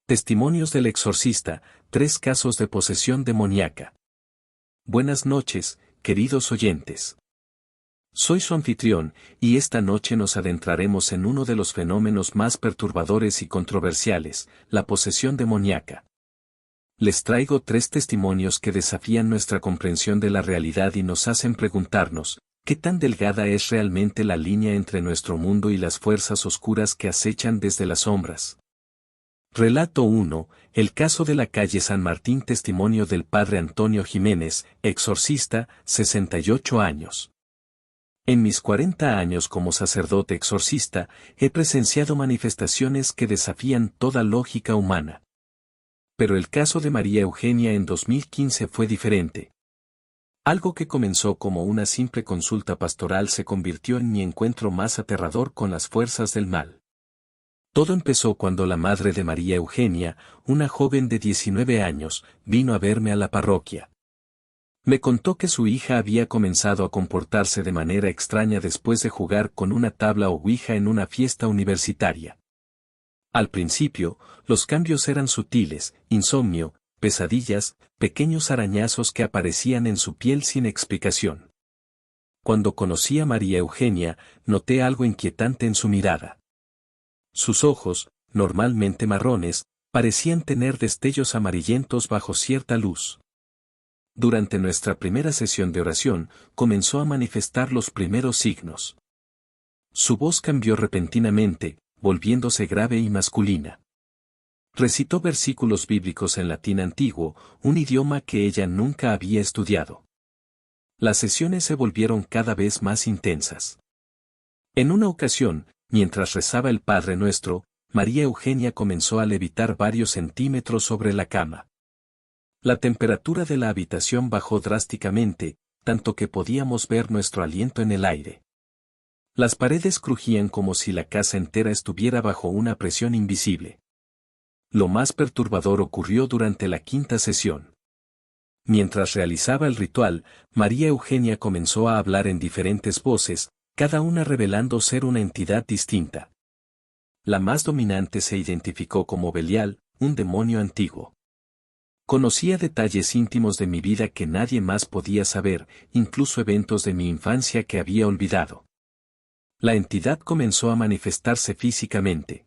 Testimonios del exorcista, 3 casos de posesión demoníaca. Buenas noches, queridos oyentes. Soy su anfitrión, y esta noche nos adentraremos en uno de los fenómenos más perturbadores y controversiales, la posesión demoníaca. Les traigo 3 testimonios que desafían nuestra comprensión de la realidad y nos hacen preguntarnos, ¿qué tan delgada es realmente la línea entre nuestro mundo y las fuerzas oscuras que acechan desde las sombras? Relato 1, el caso de la calle San Martín. Testimonio del padre Antonio Jiménez, exorcista, 68 años. En mis 40 años como sacerdote exorcista, he presenciado manifestaciones que desafían toda lógica humana. Pero el caso de María Eugenia en 2015 fue diferente. Algo que comenzó como una simple consulta pastoral se convirtió en mi encuentro más aterrador con las fuerzas del mal. Todo empezó cuando la madre de María Eugenia, una joven de 19 años, vino a verme a la parroquia. Me contó que su hija había comenzado a comportarse de manera extraña después de jugar con una tabla o ouija en una fiesta universitaria. Al principio, los cambios eran sutiles: insomnio, pesadillas, pequeños arañazos que aparecían en su piel sin explicación. Cuando conocí a María Eugenia, noté algo inquietante en su mirada. Sus ojos, normalmente marrones, parecían tener destellos amarillentos bajo cierta luz. Durante nuestra primera sesión de oración, comenzó a manifestar los primeros signos. Su voz cambió repentinamente, volviéndose grave y masculina. Recitó versículos bíblicos en latín antiguo, un idioma que ella nunca había estudiado. Las sesiones se volvieron cada vez más intensas. En una ocasión, mientras rezaba el Padre Nuestro, María Eugenia comenzó a levitar varios centímetros sobre la cama. La temperatura de la habitación bajó drásticamente, tanto que podíamos ver nuestro aliento en el aire. Las paredes crujían como si la casa entera estuviera bajo una presión invisible. Lo más perturbador ocurrió durante la 5ª sesión. Mientras realizaba el ritual, María Eugenia comenzó a hablar en diferentes voces, cada una revelando ser una entidad distinta. La más dominante se identificó como Belial, un demonio antiguo. Conocía detalles íntimos de mi vida que nadie más podía saber, incluso eventos de mi infancia que había olvidado. La entidad comenzó a manifestarse físicamente.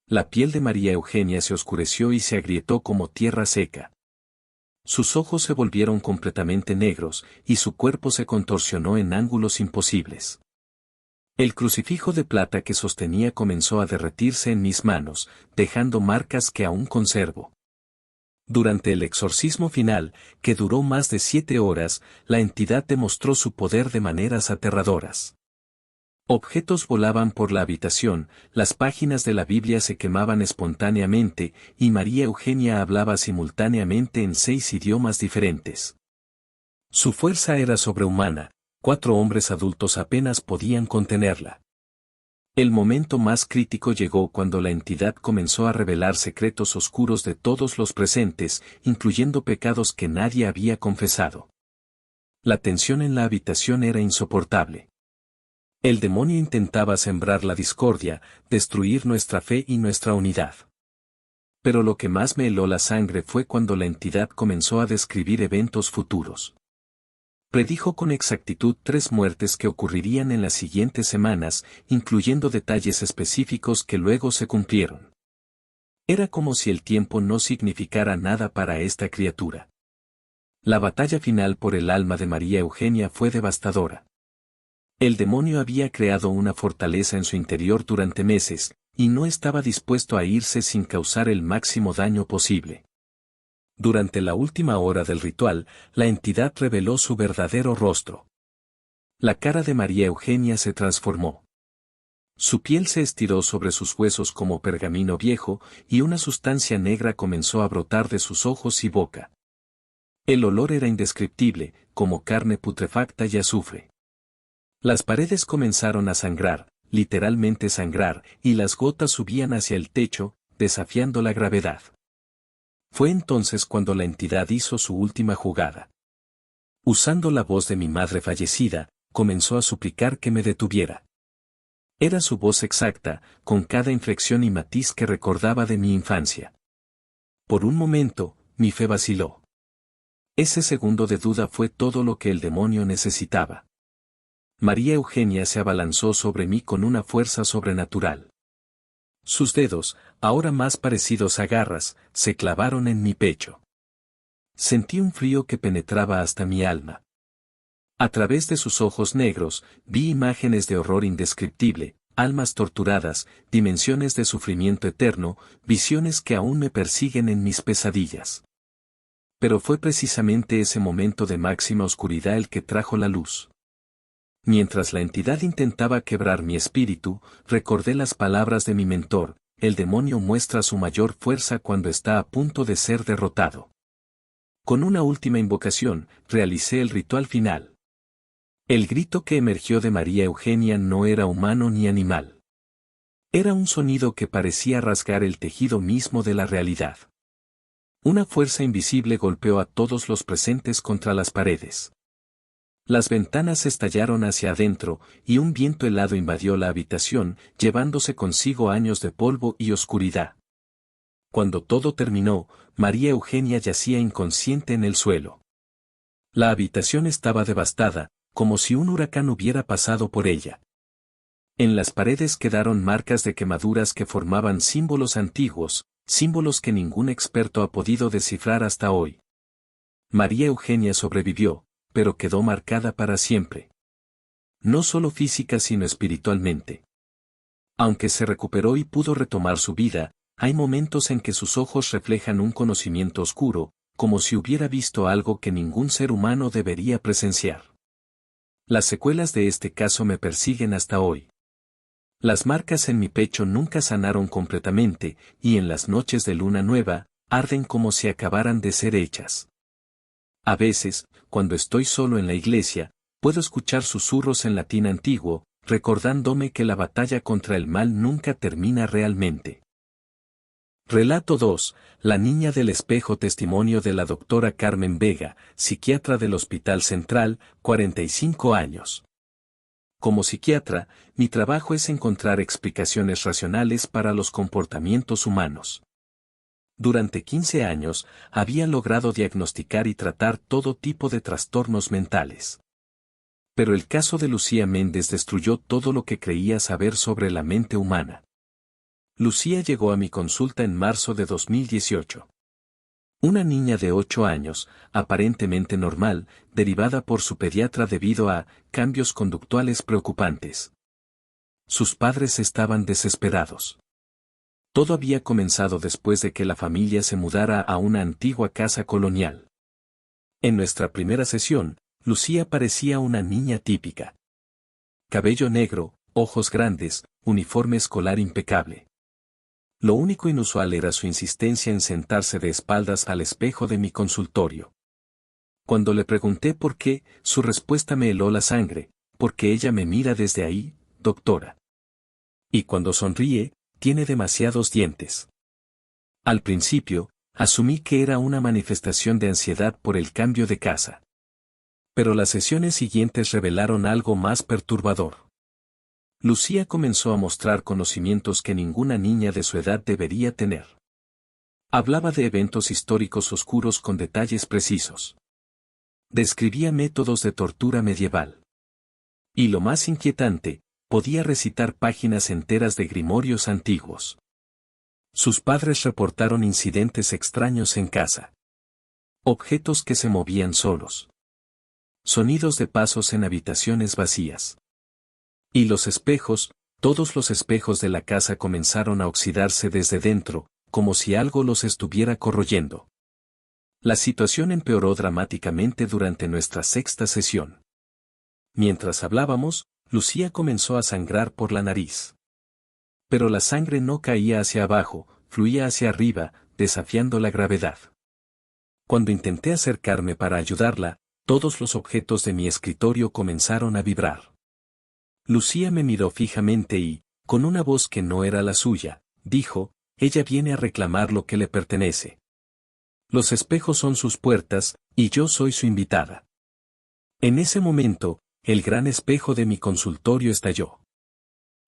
La piel de María Eugenia se oscureció y se agrietó como tierra seca. Sus ojos se volvieron completamente negros, y su cuerpo se contorsionó en ángulos imposibles. El crucifijo de plata que sostenía comenzó a derretirse en mis manos, dejando marcas que aún conservo. Durante el exorcismo final, que duró más de 7 horas, la entidad demostró su poder de maneras aterradoras. Objetos volaban por la habitación, las páginas de la Biblia se quemaban espontáneamente, y María Eugenia hablaba simultáneamente en 6 idiomas diferentes. Su fuerza era sobrehumana, 4 hombres adultos apenas podían contenerla. El momento más crítico llegó cuando la entidad comenzó a revelar secretos oscuros de todos los presentes, incluyendo pecados que nadie había confesado. La tensión en la habitación era insoportable. El demonio intentaba sembrar la discordia, destruir nuestra fe y nuestra unidad. Pero lo que más me heló la sangre fue cuando la entidad comenzó a describir eventos futuros. Predijo con exactitud 3 muertes que ocurrirían en las siguientes semanas, incluyendo detalles específicos que luego se cumplieron. Era como si el tiempo no significara nada para esta criatura. La batalla final por el alma de María Eugenia fue devastadora. El demonio había creado una fortaleza en su interior durante meses, y no estaba dispuesto a irse sin causar el máximo daño posible. Durante la última hora del ritual, la entidad reveló su verdadero rostro. La cara de María Eugenia se transformó. Su piel se estiró sobre sus huesos como pergamino viejo, y una sustancia negra comenzó a brotar de sus ojos y boca. El olor era indescriptible, como carne putrefacta y azufre. Las paredes comenzaron a sangrar, literalmente sangrar, y las gotas subían hacia el techo, desafiando la gravedad. Fue entonces cuando la entidad hizo su última jugada. Usando la voz de mi madre fallecida, comenzó a suplicar que me detuviera. Era su voz exacta, con cada inflexión y matiz que recordaba de mi infancia. Por un momento, mi fe vaciló. Ese segundo de duda fue todo lo que el demonio necesitaba. María Eugenia se abalanzó sobre mí con una fuerza sobrenatural. Sus dedos, ahora más parecidos a garras, se clavaron en mi pecho. Sentí un frío que penetraba hasta mi alma. A través de sus ojos negros, vi imágenes de horror indescriptible, almas torturadas, dimensiones de sufrimiento eterno, visiones que aún me persiguen en mis pesadillas. Pero fue precisamente ese momento de máxima oscuridad el que trajo la luz. Mientras la entidad intentaba quebrar mi espíritu, recordé las palabras de mi mentor: el demonio muestra su mayor fuerza cuando está a punto de ser derrotado. Con una última invocación, realicé el ritual final. El grito que emergió de María Eugenia no era humano ni animal. Era un sonido que parecía rasgar el tejido mismo de la realidad. Una fuerza invisible golpeó a todos los presentes contra las paredes. Las ventanas estallaron hacia adentro, y un viento helado invadió la habitación, llevándose consigo años de polvo y oscuridad. Cuando todo terminó, María Eugenia yacía inconsciente en el suelo. La habitación estaba devastada, como si un huracán hubiera pasado por ella. En las paredes quedaron marcas de quemaduras que formaban símbolos antiguos, símbolos que ningún experto ha podido descifrar hasta hoy. María Eugenia sobrevivió, pero quedó marcada para siempre. No solo física sino espiritualmente. Aunque se recuperó y pudo retomar su vida, hay momentos en que sus ojos reflejan un conocimiento oscuro, como si hubiera visto algo que ningún ser humano debería presenciar. Las secuelas de este caso me persiguen hasta hoy. Las marcas en mi pecho nunca sanaron completamente, y en las noches de luna nueva, arden como si acabaran de ser hechas. A veces, cuando estoy solo en la iglesia, puedo escuchar susurros en latín antiguo, recordándome que la batalla contra el mal nunca termina realmente. Relato 2. La niña del espejo. Testimonio de la doctora Carmen Vega, psiquiatra del Hospital Central, 45 años. Como psiquiatra, mi trabajo es encontrar explicaciones racionales para los comportamientos humanos. Durante 15 años, había logrado diagnosticar y tratar todo tipo de trastornos mentales. Pero el caso de Lucía Méndez destruyó todo lo que creía saber sobre la mente humana. Lucía llegó a mi consulta en marzo de 2018. Una niña de 8 años, aparentemente normal, derivada por su pediatra debido a cambios conductuales preocupantes. Sus padres estaban desesperados. Todo había comenzado después de que la familia se mudara a una antigua casa colonial. En nuestra primera sesión, Lucía parecía una niña típica. Cabello negro, ojos grandes, uniforme escolar impecable. Lo único inusual era su insistencia en sentarse de espaldas al espejo de mi consultorio. Cuando le pregunté por qué, su respuesta me heló la sangre: porque ella me mira desde ahí, doctora. Y cuando sonríe, tiene demasiados dientes. Al principio, asumí que era una manifestación de ansiedad por el cambio de casa. Pero las sesiones siguientes revelaron algo más perturbador. Lucía comenzó a mostrar conocimientos que ninguna niña de su edad debería tener. Hablaba de eventos históricos oscuros con detalles precisos. Describía métodos de tortura medieval. Y lo más inquietante, podía recitar páginas enteras de grimorios antiguos. Sus padres reportaron incidentes extraños en casa. Objetos que se movían solos. Sonidos de pasos en habitaciones vacías. Y los espejos, todos los espejos de la casa comenzaron a oxidarse desde dentro, como si algo los estuviera corroyendo. La situación empeoró dramáticamente durante nuestra sexta sesión. Mientras hablábamos, Lucía comenzó a sangrar por la nariz. Pero la sangre no caía hacia abajo, fluía hacia arriba, desafiando la gravedad. Cuando intenté acercarme para ayudarla, todos los objetos de mi escritorio comenzaron a vibrar. Lucía me miró fijamente y, con una voz que no era la suya, dijo: ella viene a reclamar lo que le pertenece. Los espejos son sus puertas, y yo soy su invitada. En ese momento, el gran espejo de mi consultorio estalló.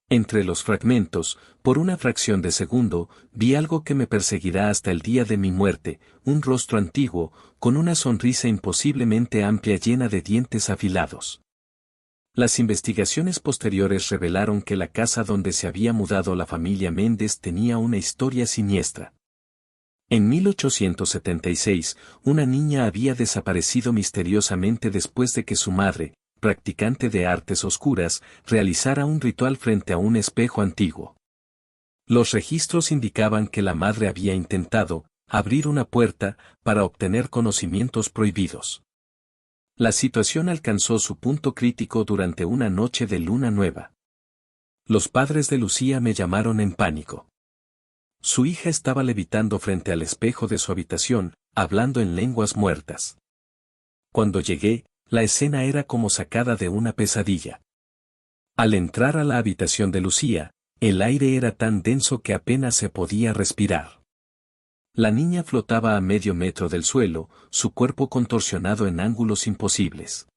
Entre los fragmentos, por una fracción de segundo, vi algo que me perseguirá hasta el día de mi muerte, un rostro antiguo, con una sonrisa imposiblemente amplia llena de dientes afilados. Las investigaciones posteriores revelaron que la casa donde se había mudado la familia Méndez tenía una historia siniestra. En 1876, una niña había desaparecido misteriosamente después de que su madre, practicante de artes oscuras, realizara un ritual frente a un espejo antiguo. Los registros indicaban que la madre había intentado abrir una puerta para obtener conocimientos prohibidos. La situación alcanzó su punto crítico durante una noche de luna nueva. Los padres de Lucía me llamaron en pánico. Su hija estaba levitando frente al espejo de su habitación, hablando en lenguas muertas. Cuando llegué, la escena era como sacada de una pesadilla. Al entrar a la habitación de Lucía, el aire era tan denso que apenas se podía respirar. La niña flotaba a medio metro del suelo, su cuerpo contorsionado en ángulos imposibles.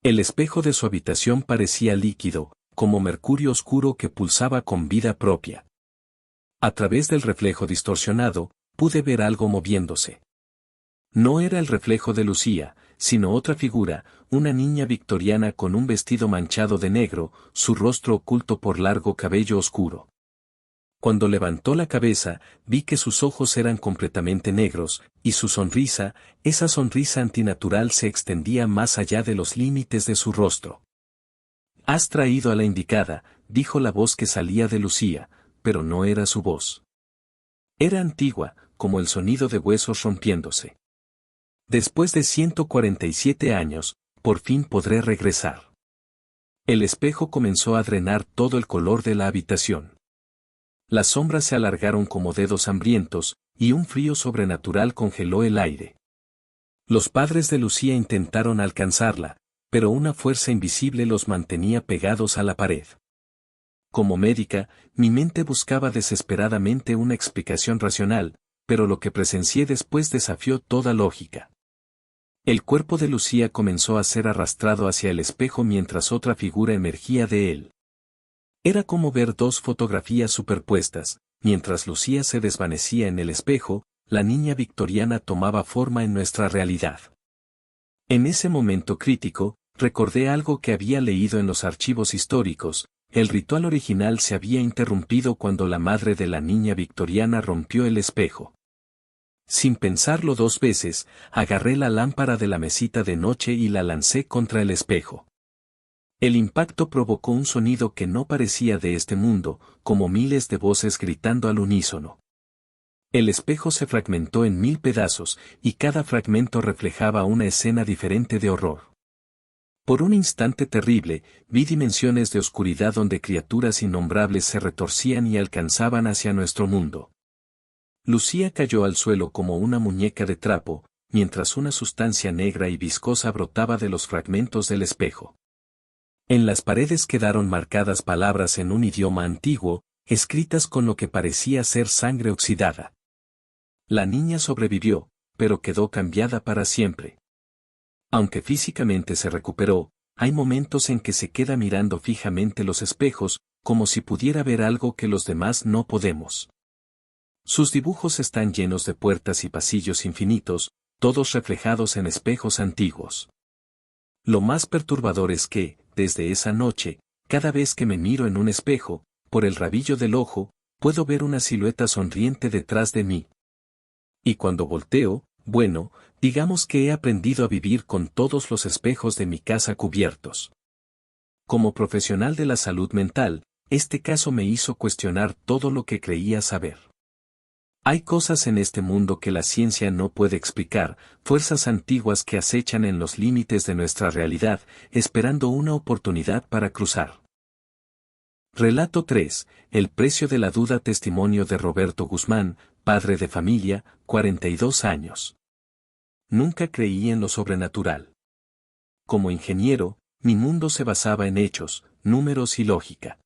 El espejo de su habitación parecía líquido, como mercurio oscuro que pulsaba con vida propia. A través del reflejo distorsionado, pude ver algo moviéndose. No era el reflejo de Lucía, sino otra figura, una niña victoriana con un vestido manchado de negro, su rostro oculto por largo cabello oscuro. Cuando levantó la cabeza, vi que sus ojos eran completamente negros, y su sonrisa, esa sonrisa antinatural se extendía más allá de los límites de su rostro. «Has traído a la indicada», dijo la voz que salía de Lucía, pero no era su voz. Era antigua, como el sonido de huesos rompiéndose. Después de 147 años, por fin podré regresar. El espejo comenzó a drenar todo el color de la habitación. Las sombras se alargaron como dedos hambrientos, y un frío sobrenatural congeló el aire. Los padres de Lucía intentaron alcanzarla, pero una fuerza invisible los mantenía pegados a la pared. Como médica, mi mente buscaba desesperadamente una explicación racional, pero lo que presencié después desafió toda lógica. El cuerpo de Lucía comenzó a ser arrastrado hacia el espejo mientras otra figura emergía de él. Era como ver dos fotografías superpuestas, mientras Lucía se desvanecía en el espejo, la niña victoriana tomaba forma en nuestra realidad. En ese momento crítico, recordé algo que había leído en los archivos históricos. El ritual original se había interrumpido cuando la madre de la niña victoriana rompió el espejo. Sin pensarlo dos veces, agarré la lámpara de la mesita de noche y la lancé contra el espejo. El impacto provocó un sonido que no parecía de este mundo, como miles de voces gritando al unísono. El espejo se fragmentó en 1000 pedazos, y cada fragmento reflejaba una escena diferente de horror. Por un instante terrible, vi dimensiones de oscuridad donde criaturas innombrables se retorcían y alcanzaban hacia nuestro mundo. Lucía cayó al suelo como una muñeca de trapo, mientras una sustancia negra y viscosa brotaba de los fragmentos del espejo. En las paredes quedaron marcadas palabras en un idioma antiguo, escritas con lo que parecía ser sangre oxidada. La niña sobrevivió, pero quedó cambiada para siempre. Aunque físicamente se recuperó, hay momentos en que se queda mirando fijamente los espejos, como si pudiera ver algo que los demás no podemos. Sus dibujos están llenos de puertas y pasillos infinitos, todos reflejados en espejos antiguos. Lo más perturbador es que, desde esa noche, cada vez que me miro en un espejo, por el rabillo del ojo, puedo ver una silueta sonriente detrás de mí. Y cuando volteo, bueno, digamos que he aprendido a vivir con todos los espejos de mi casa cubiertos. Como profesional de la salud mental, este caso me hizo cuestionar todo lo que creía saber. Hay cosas en este mundo que la ciencia no puede explicar, fuerzas antiguas que acechan en los límites de nuestra realidad, esperando una oportunidad para cruzar. Relato 3. El precio de la duda. Testimonio de Roberto Guzmán, padre de familia, 42 años. Nunca creí en lo sobrenatural. Como ingeniero, mi mundo se basaba en hechos, números y lógica.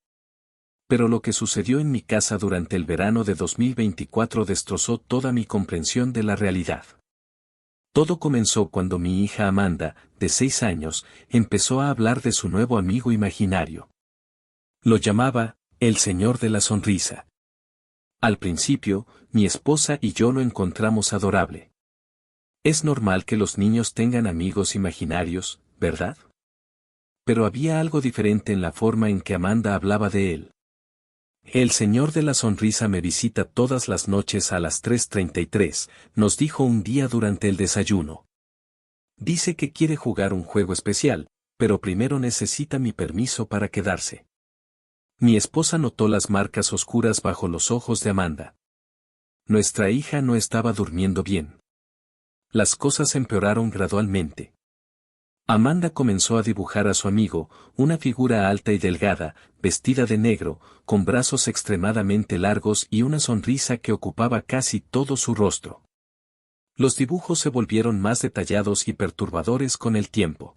Pero lo que sucedió en mi casa durante el verano de 2024 destrozó toda mi comprensión de la realidad. Todo comenzó cuando mi hija Amanda, de 6 años, empezó a hablar de su nuevo amigo imaginario. Lo llamaba, el Señor de la Sonrisa. Al principio, mi esposa y yo lo encontramos adorable. Es normal que los niños tengan amigos imaginarios, ¿verdad? Pero había algo diferente en la forma en que Amanda hablaba de él. El Señor de la Sonrisa me visita todas las noches a las 3:33, nos dijo un día durante el desayuno. Dice que quiere jugar un juego especial, pero primero necesita mi permiso para quedarse. Mi esposa notó las marcas oscuras bajo los ojos de Amanda. Nuestra hija no estaba durmiendo bien. Las cosas empeoraron gradualmente. Amanda comenzó a dibujar a su amigo, una figura alta y delgada, vestida de negro, con brazos extremadamente largos y una sonrisa que ocupaba casi todo su rostro. Los dibujos se volvieron más detallados y perturbadores con el tiempo.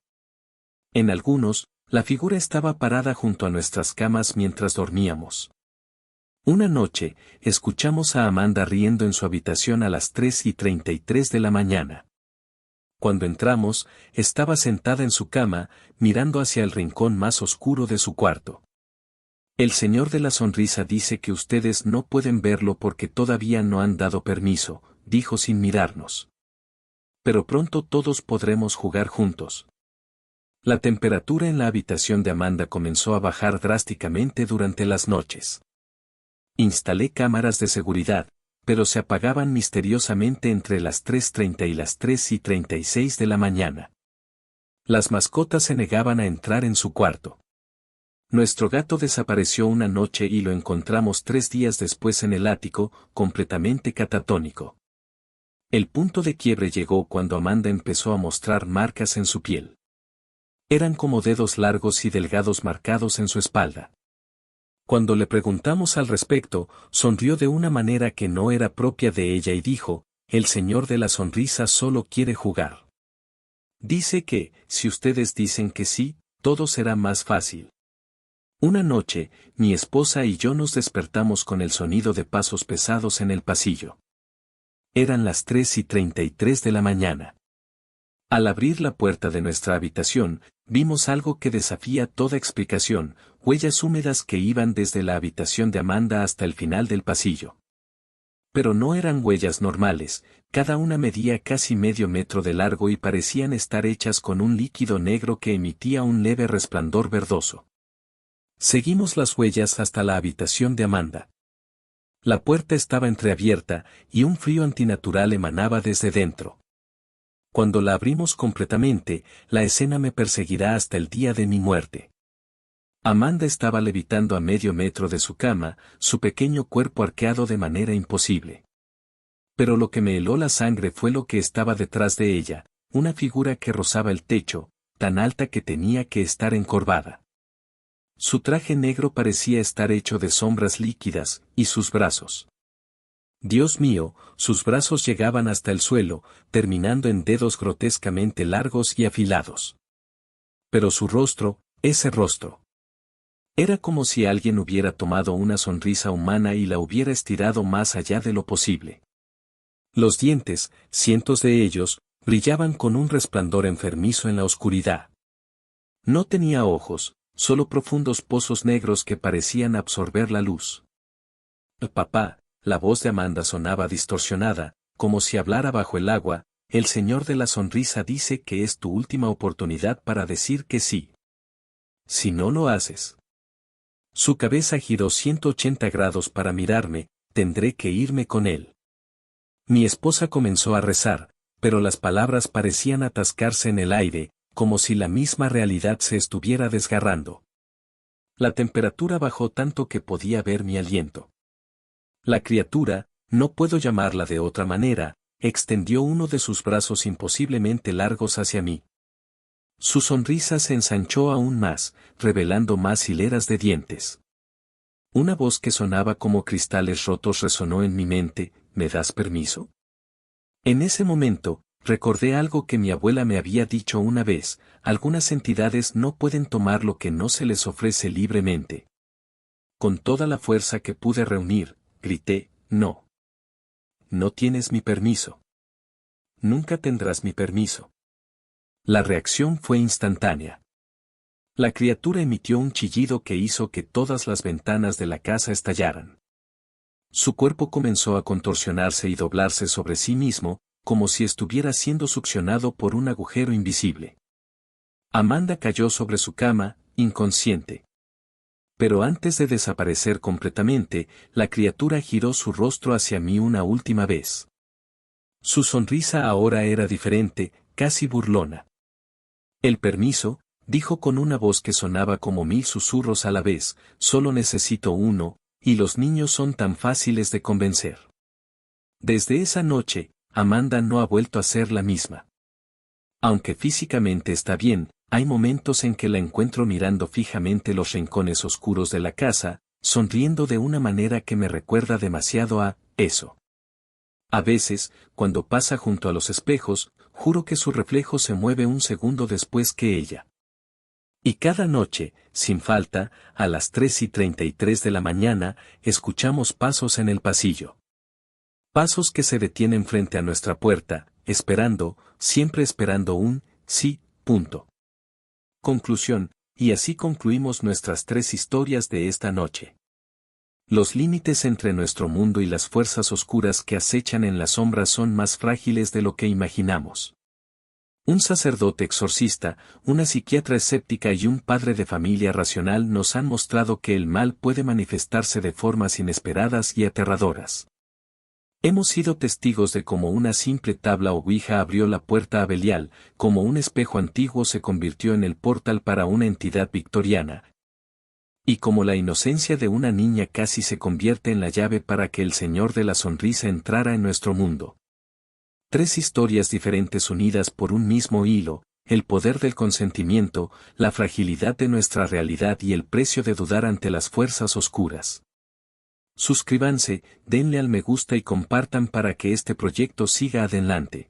En algunos, la figura estaba parada junto a nuestras camas mientras dormíamos. Una noche, escuchamos a Amanda riendo en su habitación a las 3:33 de la mañana. Cuando entramos, estaba sentada en su cama, mirando hacia el rincón más oscuro de su cuarto. El Señor de la Sonrisa dice que ustedes no pueden verlo porque todavía no han dado permiso, dijo sin mirarnos. Pero pronto todos podremos jugar juntos. La temperatura en la habitación de Amanda comenzó a bajar drásticamente durante las noches. Instalé cámaras de seguridad, pero se apagaban misteriosamente entre las 3:30 y las 3:36 de la mañana. Las mascotas se negaban a entrar en su cuarto. Nuestro gato desapareció una noche y lo encontramos 3 días después en el ático, completamente catatónico. El punto de quiebre llegó cuando Amanda empezó a mostrar marcas en su piel. Eran como dedos largos y delgados marcados en su espalda. Cuando le preguntamos al respecto, sonrió de una manera que no era propia de ella y dijo, el Señor de la Sonrisa solo quiere jugar. Dice que, si ustedes dicen que sí, todo será más fácil. Una noche, mi esposa y yo nos despertamos con el sonido de pasos pesados en el pasillo. Eran las 3:33 de la mañana. Al abrir la puerta de nuestra habitación, vimos algo que desafía toda explicación, huellas húmedas que iban desde la habitación de Amanda hasta el final del pasillo. Pero no eran huellas normales, cada una medía casi medio metro de largo y parecían estar hechas con un líquido negro que emitía un leve resplandor verdoso. Seguimos las huellas hasta la habitación de Amanda. La puerta estaba entreabierta, y un frío antinatural emanaba desde dentro. Cuando la abrimos completamente, la escena me perseguirá hasta el día de mi muerte. Amanda estaba levitando a medio metro de su cama, su pequeño cuerpo arqueado de manera imposible. Pero lo que me heló la sangre fue lo que estaba detrás de ella, una figura que rozaba el techo, tan alta que tenía que estar encorvada. Su traje negro parecía estar hecho de sombras líquidas, y sus brazos. Dios mío, sus brazos llegaban hasta el suelo, terminando en dedos grotescamente largos y afilados. Pero su rostro, ese rostro. Era como si alguien hubiera tomado una sonrisa humana y la hubiera estirado más allá de lo posible. Los dientes, cientos de ellos, brillaban con un resplandor enfermizo en la oscuridad. No tenía ojos, solo profundos pozos negros que parecían absorber la luz. Papá. La voz de Amanda sonaba distorsionada, como si hablara bajo el agua, el Señor de la Sonrisa dice que es tu última oportunidad para decir que sí. Si no lo haces. Su cabeza giró 180 grados para mirarme, tendré que irme con él. Mi esposa comenzó a rezar, pero las palabras parecían atascarse en el aire, como si la misma realidad se estuviera desgarrando. La temperatura bajó tanto que podía ver mi aliento. La criatura, no puedo llamarla de otra manera, extendió uno de sus brazos imposiblemente largos hacia mí. Su sonrisa se ensanchó aún más, revelando más hileras de dientes. Una voz que sonaba como cristales rotos resonó en mi mente, ¿me das permiso? En ese momento, recordé algo que mi abuela me había dicho una vez, algunas entidades no pueden tomar lo que no se les ofrece libremente. Con toda la fuerza que pude reunir, grité, no. No tienes mi permiso. Nunca tendrás mi permiso. La reacción fue instantánea. La criatura emitió un chillido que hizo que todas las ventanas de la casa estallaran. Su cuerpo comenzó a contorsionarse y doblarse sobre sí mismo, como si estuviera siendo succionado por un agujero invisible. Amanda cayó sobre su cama, inconsciente. Pero antes de desaparecer completamente, la criatura giró su rostro hacia mí una última vez. Su sonrisa ahora era diferente, casi burlona. El permiso, dijo con una voz que sonaba como 1000 susurros a la vez, solo necesito uno, y los niños son tan fáciles de convencer. Desde esa noche, Amanda no ha vuelto a ser la misma. Aunque físicamente está bien, hay momentos en que la encuentro mirando fijamente los rincones oscuros de la casa, sonriendo de una manera que me recuerda demasiado a eso. A veces, cuando pasa junto a los espejos, juro que su reflejo se mueve un segundo después que ella. Y cada noche, sin falta, a las 3:33 de la mañana, escuchamos pasos en el pasillo. Pasos que se detienen frente a nuestra puerta, esperando, siempre esperando un sí, punto. Conclusión, y así concluimos nuestras 3 historias de esta noche. Los límites entre nuestro mundo y las fuerzas oscuras que acechan en las sombras son más frágiles de lo que imaginamos. Un sacerdote exorcista, una psiquiatra escéptica y un padre de familia racional nos han mostrado que el mal puede manifestarse de formas inesperadas y aterradoras. Hemos sido testigos de cómo una simple tabla o ouija abrió la puerta a Belial, cómo un espejo antiguo se convirtió en el portal para una entidad victoriana, y cómo la inocencia de una niña casi se convierte en la llave para que el Señor de la Sonrisa entrara en nuestro mundo. 3 historias diferentes unidas por un mismo hilo, el poder del consentimiento, la fragilidad de nuestra realidad y el precio de dudar ante las fuerzas oscuras. Suscríbanse, denle al me gusta y compartan para que este proyecto siga adelante.